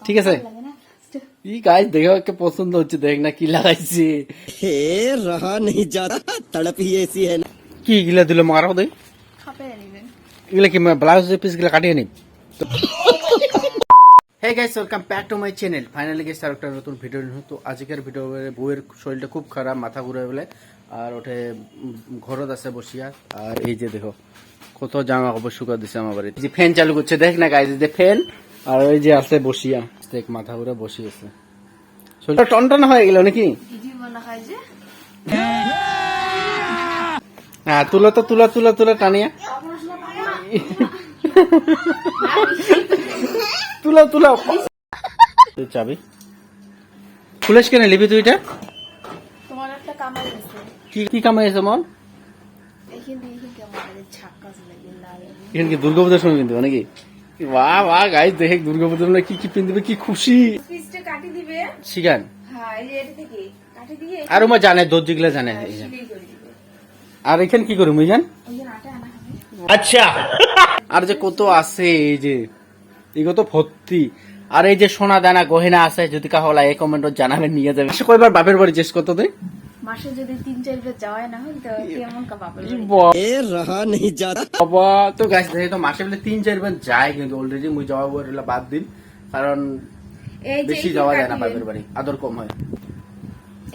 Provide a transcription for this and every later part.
ঠিক আছে ই গাইস দেখো কে পছন্দ হচ্ছে দেখ না কি লাগাইছে हे रहा नहीं जाता तड़प ही ऐसी है ना কি গিলা দিল মারাও দে এগুলা কি ব্লাউজ পিস গুলা কাটিয়ে নি hey guys welcome back to my channel finally guys আর একটা নতুন ভিডিও নিয়ে তো আজকের ভিডিও বউয়ের শরীরটা খুব খারাপ মাথা ঘুরে বলে আর ওঠে ঘরত আছে বসিয়া আর এই যে দেখো কত জামা কাপড় শুকা দিছে আমার বাড়িতে যে ফ্যান চালু করছে দেখ না গাইস যে ফ্যান আর ওই যে আছে বসিয়া দেখ মাথা ঘুরে বসে আছে শরীরটা টনটন হয়ে গেল নাকি হ্যাঁ তুলো তো তুলা তুলা তুলা টানিয়া তুলা তুলা চাবি খুলেস কেন লিবি তুই এটা তোমার একটা কামাই আছে কি কামাই আছে মন এইখানে কেমন করে ছাক্কাস লাগে লাগে এখানে কি দুর্গাপূজার সময় কিনতে নাকি বাহ বাহ গাইস দেখে দুর্গাপূজার সময় কি কি পিনবে কি খুশি পিসটা কাটি দিবে শিখান হ্যাঁ এই যে এটা থেকে কাটি দিয়ে আর ওমা জানে দর্জিগুলা জানে সিলাই করে দিবে আর এখানে কি করবো জান ওই যে আটা আনা হবে আচ্ছা আর যে কত আছে এই যে এগুলো তো ভর্তি আর এই যে সোনা দানা গহেনা আছে যদি কাহলা এই কমেন্ট জানাবেন নিয়ে যাবে কয়বার বাপের বাড়ি চেষ্টা করতে দেয় মাসে যদি 3-4 বার যাওয়াই না হয় তো কেমন কা বাপের हे रहा नहीं जाता বাবা তো গাইস দেখে তো মাসে বলে 3-4 বার যায় কিন্তু অলরেডি মুই যাওয়া বলে বাদ দিন কারণ এই যে বেশি যাওয়া যায় না বাপের বাড়ি আদর কম হয়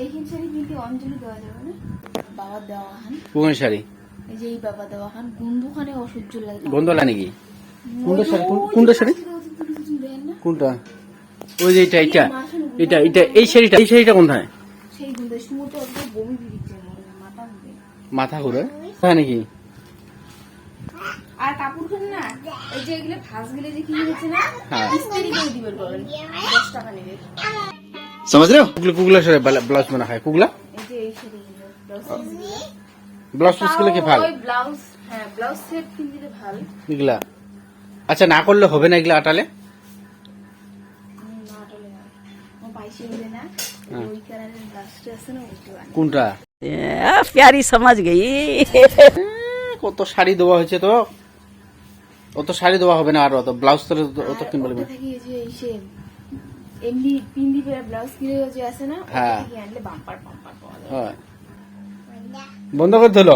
এই হিংসারি কিন্তু অঞ্জলি দেওয়া যাবে না বাবা দেওয়া হান কোন শাড়ি এই যে এই বাবা দেওয়া হান গুন্দুখানে অসহ্য লাগে গন্ধলা নাকি কোনটা শাড়ি কোনটা শাড়ি কোনটা ওই যে এটা এটা এটা এটা এই শাড়িটা কোনটা সেই গুন্দে সমুদ্র একদম বমি বিরিচ্ছে মাথা ঘুরে মাথা ঘুরে হ্যাঁ নাকি আর কাপড়খানে না এই যে এগুলো ভাঁজগুলো যে কি হচ্ছে না হ্যাঁ। ইস্ত্রি করে দিবেন বলেন 10 টাকা নেবে समझ रहे हो কুগলা শাড়ি ব্লাউজ বানা হয় কুগলা এই যে এই শাড়িগুলো ব্লাউজ পিস গুলো কি ভালো ওই ব্লাউজ হ্যাঁ ব্লাউজ সেট কিনে দিলে ভালো এগুলা আচ্ছা না করলে হবে না এগুলা আটালে না টলে না ও পাইছে বলে না ওই কালারের ব্লাউজটা আছে না ওইটা আনি কোনটা प्यारी समझ गई কত শাড়ি দেওয়া হয়েছে তো অত শাড়ি দেওয়া হবে না আর অত ব্লাউজ তো অত কিনবো ওটা থেকে এই যে এই সে এমনি পিন্দি পেরা ব্লাউজ কিনে যে আছে না ওটা হ্যাঁ। থেকে আনলে বাম্পার পাম্পার পাওয়া যায় হয় বন্ধ করে দিল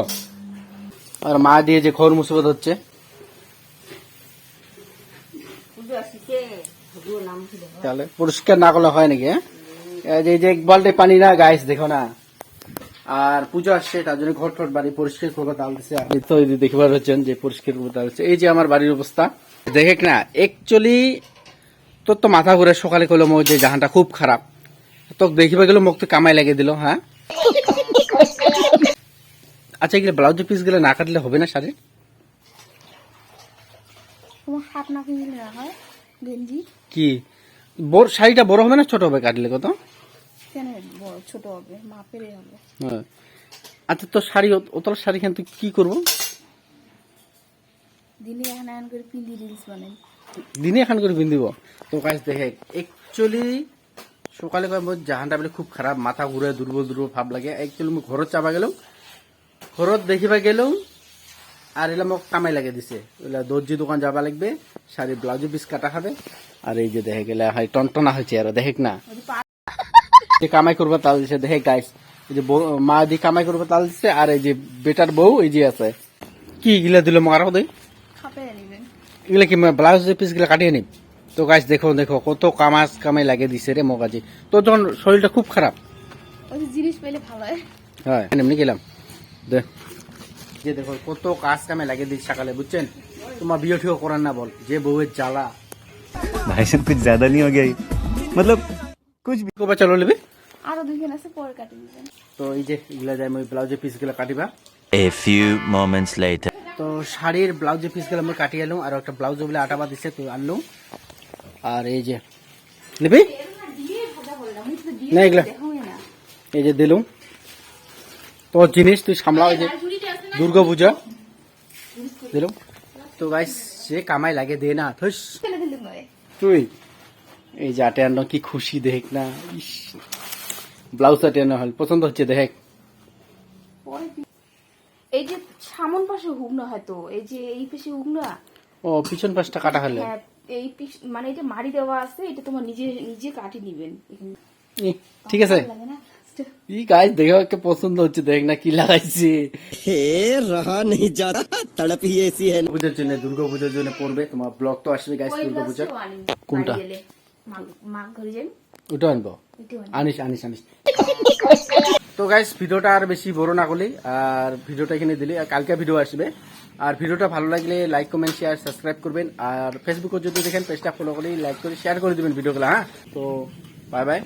আর মা দিয়ে যে খড় মুসিবত হচ্ছে তাহলে পরিষ্কার না করলে হয় নাকি হ্যাঁ এই যে এক বালতি পানি না গাইস দেখো না আর পুজো আসছে তার জন্য ঘর ঠট বাড়ি পরিষ্কার করবো তাল দিচ্ছে আপনি তো দেখবার হচ্ছেন যে পরিষ্কার করবো তাল দিচ্ছে এই যে আমার বাড়ির অবস্থা দেখে না একচুয়ালি তোর তো মাথা ঘুরে সকালে করলো মো যে জাহানটা খুব খারাপ তো দেখিবা গেল মুখ তো কামাই লাগিয়ে দিল হ্যাঁ আচ্ছা এগুলো ব্লাউজের পিস গুলো না কাটলে হবে না শাড়ি তোমার হাত না কিনলে না হয় গেঞ্জি কি শাড়িটা বড় হবে না ছোট হবে কাটলে কত কেন বড় ছোট হবে মাপের হবে হ্যাঁ। আচ্ছা তো শাড়ি অতল শাড়ি খান তুই কি করবো দিনে এখন করে পিন্দি রিলস বানাই দিনে এখন করে পিন্দিব তো কাজ দেখে একচুয়ালি সকালে জাহানটা বলে খুব খারাপ মাথা ঘুরে দুর্বল দুর্বল ভাব লাগে একচুয়ালি আমি ঘরত চাপা গেলাম ঘরত দেখিবা গেলাম আর এলা মোক কামাই লাগে দিছে এলা দর্জি দোকান যাবা লাগবে শাড়ি ব্লাউজ পিস কাটা খাবে আর এই যে দেখে গেলে হয় টনটনা হয়েছে আর দেখে না যে কামাই করবো তাল দিছে দেখে গাইস এই যে মা দি কামাই করবো তাল দিছে আর এই যে বেটার বউ এই যে আছে কি গিলা দিল মারাও দেয় খাপে নেবেন এগুলা কি ব্লাউজ পিস গুলা কাটিয়ে নিব তো গাছ দেখো দেখো কত কামাই লাগে দিছে রে মগাজি তো যখন শরীরটা খুব খারাপ ওই যে জিনিস পেলে ভালো হয় হ্যাঁ এমনি গেলাম যে দেখো কত কাজ কামে লাগে দিচ্ছে সকালে বুঝছেন তোমার বিয়ে ঠিও করার না বল যে বউয়ের জ্বালা भाई साहब कुछ ज्यादा नहीं हो गया ये? मतलब कुछ भी কবা চলো নেবে আরো দুইখান আছে পরে কাটি দিবেন তো এই যে এগুলা যায় মই ব্লাউজের পিস গুলা কাটিবা A few moments later. তো শাড়ির ব্লাউজের পিস গুলো আমি কাটিয়ে এলাম আর একটা ব্লাউজ বলে আটা দিচ্ছে তো আনলো আর এই যে নেবে না এগুলা এই যে দিলুম তোর জিনিস তুই সামলাও এই যে দুর্গা পূজা দিলুম তো গাইস সে কামাই লাগে দে না থুস তুই এই যে আটে আনো কি খুশি দেখ না ব্লাউজ আটে আনো হল পছন্দ হচ্ছে দেখ এই যে সামন পাশে হুক না হয়তো এই যে এই পাশে হুক না ও পিছন পাশটা কাটা হলে হ্যাঁ এই মানে এটা মারি দেওয়া আছে, এটা তোমার নিজে নিজে কাটি নিবেন এখানে। ঠিক আছে লাগে না কি গাইস দেখো একটা পছন্দ হচ্ছে, দেখ না কি লাগাইছে। हे रहा नहीं जाता तड़प ही ऐसी है পুজোর জন্য, দুর্গা পুজোর জন্য পড়বে। তোমার ব্লগ তো আসবে গাইস ওই দুর্গা পুজোর। ব্লাউজটাও আনি কোনটা? বাড়ি গেলে মাঘ ঘরে যাই ওটা আনবো, এটাও আনি। আনিস। তো গাইস ভিডিওটা আর বেশি বড় না করলেই, আর ভিডিওটা এখানে দিলে, আর কালকে ভিডিও আসবে। আর ভিডিওটা ভালো লাগলে লাইক কমেন্ট শেয়ার সাবস্ক্রাইব করবেন। আর ফেসবুকে যদি দেখেন পেজটা ফলো করে লাইক করে শেয়ার করে দিবেন ভিডিওগুলো। হ্যাঁ, তো বাই বাই।